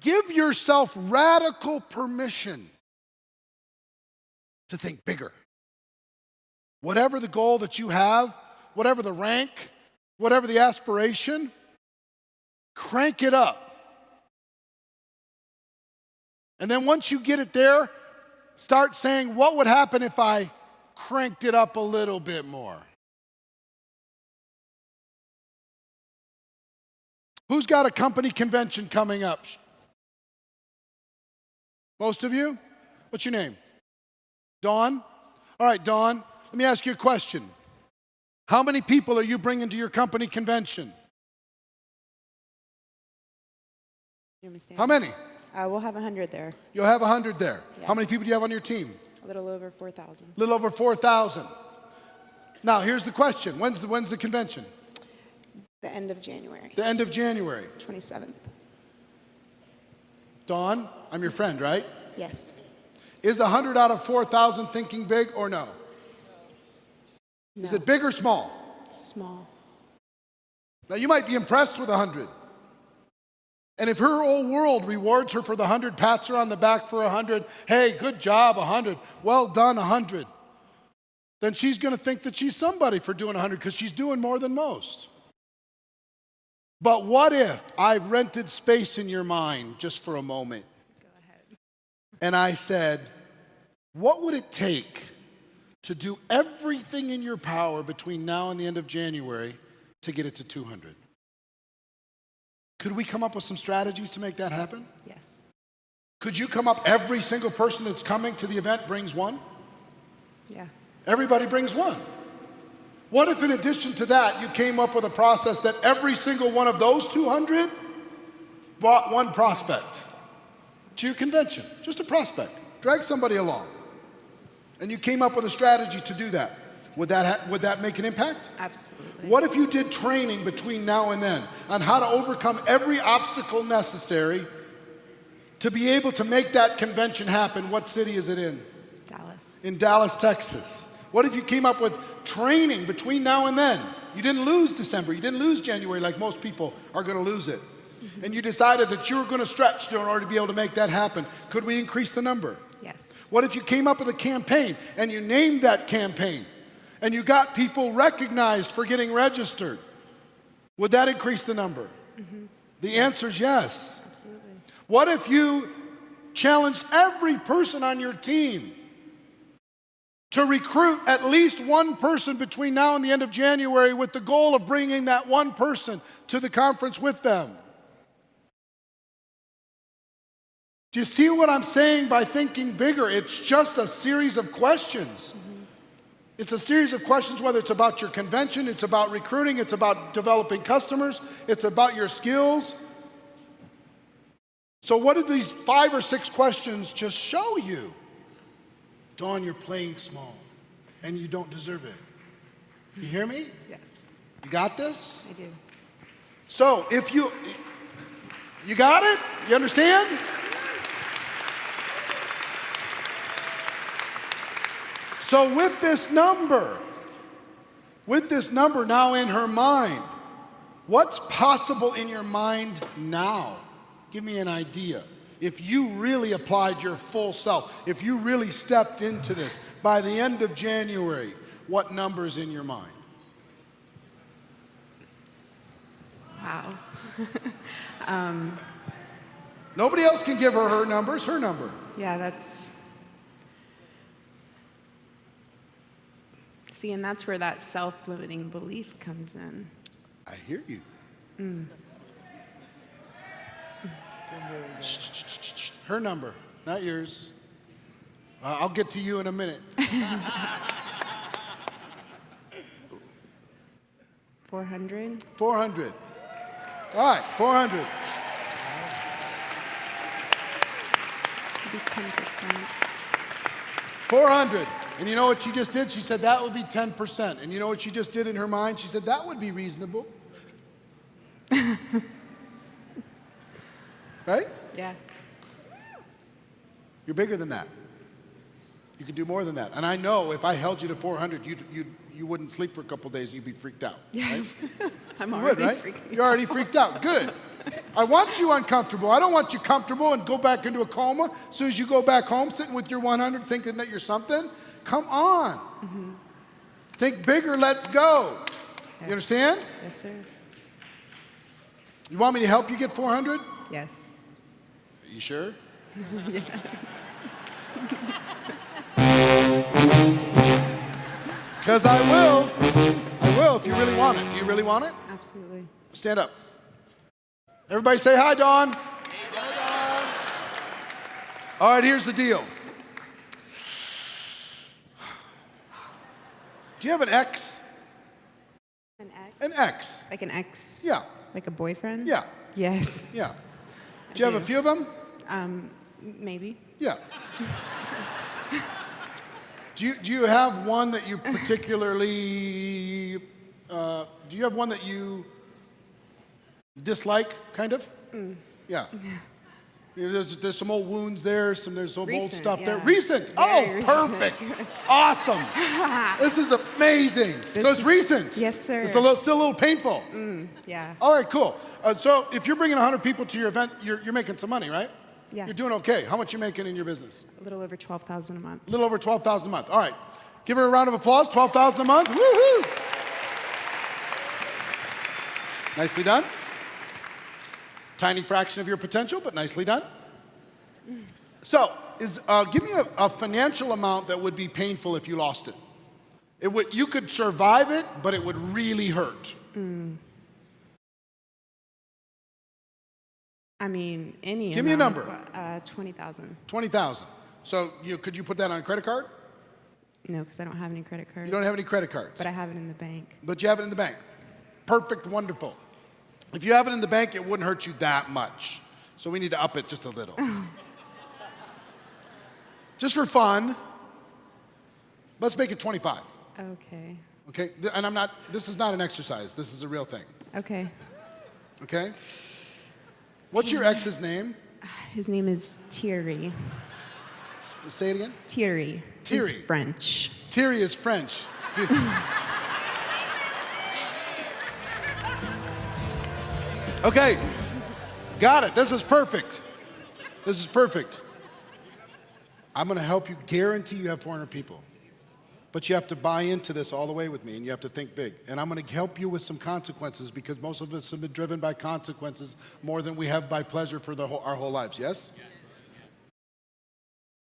Give yourself radical permission to think bigger. Whatever the goal that you have, whatever the rank, whatever the aspiration, crank it up. And then once you get it there, start saying, what would happen if I cranked it up a little bit more? Who's got a company convention coming up? Most of you? What's your name? Dawn? All right, Dawn, let me ask you a question. How many people are you bringing to your company convention? How many? We'll have 100 there. You'll have 100 there. Yeah. How many people do you have on your team? A little over 4,000. A little over 4,000. Now, here's the question. When's the convention? The end of January. The end of January. 27th. Dawn, I'm your friend, right? Yes. Is 100 out of 4,000 thinking big or no? No. Is it big or small? Small. Now, you might be impressed with 100. And if her whole world rewards her for the 100, pats her on the back for 100, hey, good job, 100, well done, 100, then she's going to think that she's somebody for doing 100 because she's doing more than most. But what if I rented space in your mind just for a moment? Go ahead. And I said, what would it take to do everything in your power between now and the end of January to get it to 200? Could we come up with some strategies to make that happen? Yes. Could you come up, every single person that's coming to the event brings one? Yeah. Everybody brings one. What if in addition to that, you came up with a process that every single one of those 200 brought one prospect to your convention? Just a prospect. Drag somebody along. And you came up with a strategy to do that. Would that make an impact? Absolutely. What if you did training between now and then on how to overcome every obstacle necessary to be able to make that convention happen? What city is it in? Dallas. In Dallas, Texas. What if you came up with training between now and then? You didn't lose December, you didn't lose January like most people are going to lose it. And you decided that you were going to stretch in order to be able to make that happen. Could we increase the number? Yes. What if you came up with a campaign and you named that campaign and you got people recognized for getting registered? Would that increase the number? Mm-hmm. The answer is yes. Absolutely. What if you challenged every person on your team to recruit at least one person between now and the end of January with the goal of bringing that one person to the conference with them? Do you see what I'm saying by thinking bigger? It's just a series of questions. Mm-hmm. It's a series of questions, whether it's about your convention, it's about recruiting, it's about developing customers, it's about your skills. So what did these 5 or 6 questions just show you? Dawn, you're playing small, and you don't deserve it. You hear me? Yes. You got this? I do. So if you got it? You understand? So with this number now in her mind, what's possible in your mind now? Give me an idea. If you really applied your full self, if you really stepped into this, by the end of January, what number's in your mind? Wow. Nobody else can give her number. It's her number. Yeah, that's... See, and that's where that self-limiting belief comes in. I hear you. Mm. Shh. Her number, not yours. I'll get to you in a minute. 400? 400. All right, 400. Maybe 10%. 400. And you know what she just did? She said that would be 10%. And you know what she just did in her mind? She said that would be reasonable. Right? Yeah. You're bigger than that. You could do more than that. And I know if I held you to 400, you wouldn't sleep for a couple days. You'd be freaked out. Right? I'm You already would, right? freaking You're already freaked out. Good. I want you uncomfortable. I don't want you comfortable and go back into a coma. As soon as you go back home sitting with your 100 thinking that you're something, come on. Think bigger, let's go. Yes. You understand? Yes, sir. You want me to help you get 400? Yes. Are you sure? Because I will. I will if you really want it. Do you really want it? Absolutely. Stand up. Everybody say hi, Dawn. Hey, Dawn. All right, here's the deal. Do you have an ex? An ex? An ex. Like an ex? Yeah. Like a boyfriend? Yeah. Yes. Yeah. Do you have a few of them? Maybe. Yeah. Do you have one that you particularly, do you have one that you dislike, kind of? Yeah. There's some old wounds there, there's some old stuff there. Yeah. Recent. Very Perfect. Awesome. This is amazing. So it's recent. Yes, sir. It's still a little painful. Yeah. All right, cool. So if you're bringing 100 people to your event, you're making some money, right? Yeah. You're doing okay. How much you making in your business? A little over $12,000 a month. A little over $12,000 a month. All right. Give her a round of applause. $12,000 a month. Woohoo! Nicely done. Tiny fraction of your potential, but nicely done. So, give me a financial amount that would be painful if you lost it. You could survive it, but it would really hurt. I mean, any Give me a number. 20,000. 20,000. So could you put that on a credit card? No, because I don't have any credit cards. You don't have any credit cards. But I have it in the bank. But you have it in the bank. Perfect, wonderful. If you have it in the bank, it wouldn't hurt you that much. So we need to up it just a little. Just for fun, let's make it 25. Okay. Okay? And this is not an exercise. This is a real thing. Okay. Okay? What's your ex's name? His name is Thierry. Say it again. Thierry. Thierry. He's French. Thierry is French. Okay, got it. This is perfect. This is perfect. I'm going to help you guarantee you have 400 people. But you have to buy into this all the way with me, and you have to think big. And I'm going to help you with some consequences because most of us have been driven by consequences more than we have by pleasure for our whole lives. Yes?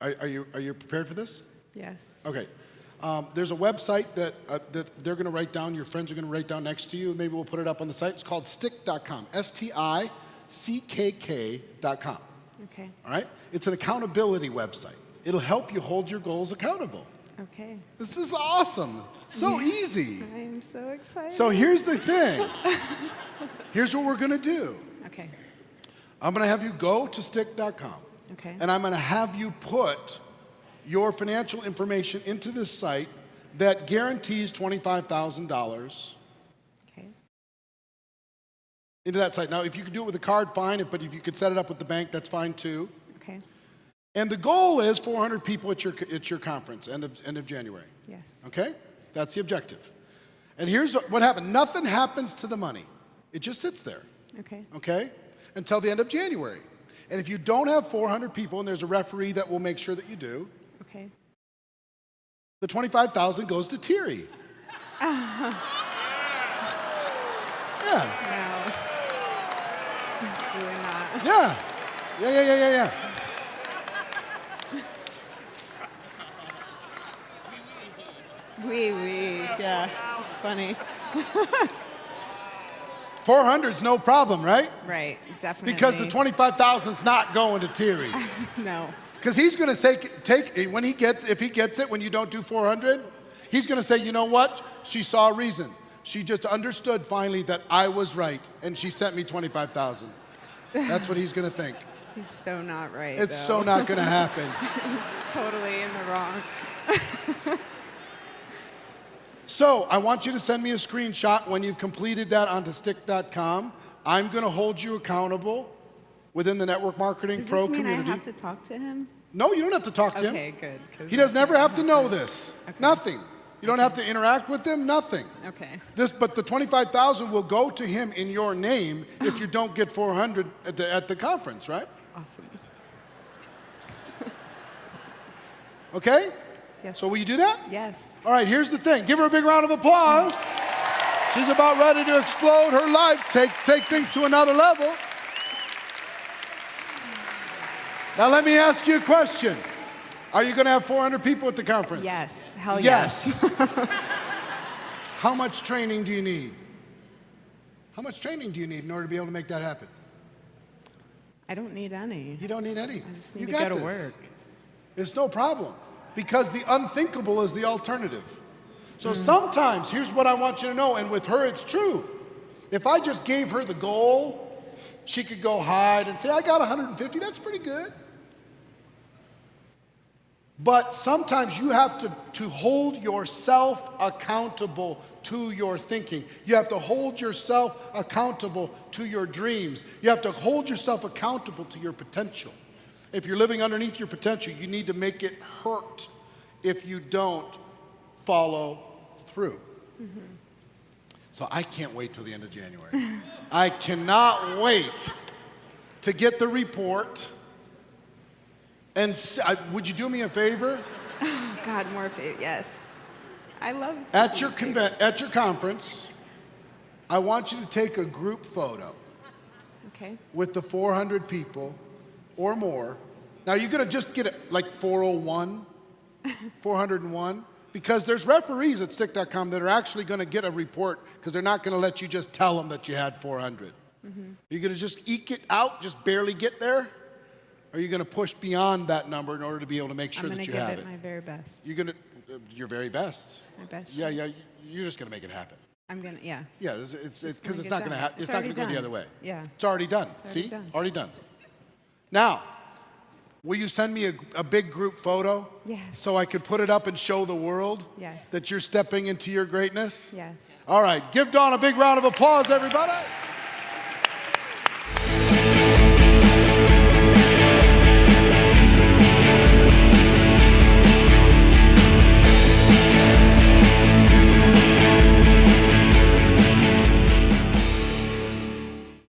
Yes. Are you prepared for this? Yes. Okay. There's a website that they're going to write down, your friends are going to write down next to you. Maybe we'll put it up on the site. It's called stick.com, stickk.com. Okay. All right? It's an accountability website. It'll help you hold your goals accountable. Okay. This is awesome. So easy. I am so excited. So here's the thing. Here's what we're going to do. Okay. I'm going to have you go to stick.com. Okay. And I'm going to have you put your financial information into this site that guarantees $25,000 Okay. into that site. Now, if you could do it with a card, fine. But if you could set it up with the bank, that's fine too. Okay. And the goal is 400 people at your conference, end of January. Yes. Okay? That's the objective. And here's what happened. Nothing happens to the money. It just sits there. Okay. Okay? Until the end of January. And if you don't have 400 people, and there's a referee that will make sure that you do, Okay. the $25,000 goes to Thierry. Yeah. No. Absolutely not. Yeah. Yeah. Oui. Yeah. Funny. 400's no problem, right? Right. Definitely. Because the 25,000's not going to Thierry. No. Because he's going to take if he gets it when you don't do 400, he's going to say, you know what? She saw a reason. She just understood finally that I was right, and she sent me 25,000. That's what he's going to think. He's so not right. It's though. so not going to happen. He's totally in the wrong. So I want you to send me a screenshot when you've completed that onto stick.com. I'm going to hold you accountable. within the network marketing Does pro this mean community. I have to talk to him? No, you don't have to talk to him. Okay, good. 'cause He doesn't that's ever have to know okay. this. Okay. Nothing. You don't have to interact with him, nothing. Okay. But the 25,000 will go to him in your name if you don't get 400 at the conference, right? Awesome. Okay? Yes. So will you do that? Yes. All right, here's the thing. Give her a big round of applause. She's about ready to explode her life, take things to another level. Now let me ask you a question. Are you going to have 400 people at the conference? Yes. Hell yes. How much training do you need? How much training do you need in order to be able to make that happen? I don't need any. You don't need any. I just need You to got go to this. work. It's no problem because the unthinkable is the alternative. So sometimes, here's what I want you to know, and with her it's true. If I just gave her the goal, she could go hide and say, I got 150, that's pretty good. But sometimes you have to hold yourself accountable to your thinking. You have to hold yourself accountable to your dreams. You have to hold yourself accountable to your potential. If you're living underneath your potential, you need to make it hurt if you don't follow through. Mm-hmm. So I can't wait till the end of January. I cannot wait to get the report. And would you do me a favor? Oh, God, more food. Yes. I love to At eat your food. at your conference, I want you to take a group photo Okay. with the 400 people or more. Now you're gonna just get it like 401, 401, because there's referees at stick.com that are actually gonna get a report because they're not gonna let you just tell them that you had 400. Mm-hmm. You're gonna just eke it out, just barely get there? Or are you going to push beyond that number in order to be able to make sure that you have it? I'm going to give it my very best. You're going to, your very best. My best. Yeah, you're just going to make it happen. I'm going to, yeah. Yeah, it's Just because gonna it's get not going to done. happen. It's not going to go the already other way. done. Yeah. It's already done. It's already See? done. Already done. Now, will you send me a big group photo? Yes. So I could put it up and show the world Yes. that you're stepping into your greatness? Yes. All right, give Dawn a big round of applause, everybody.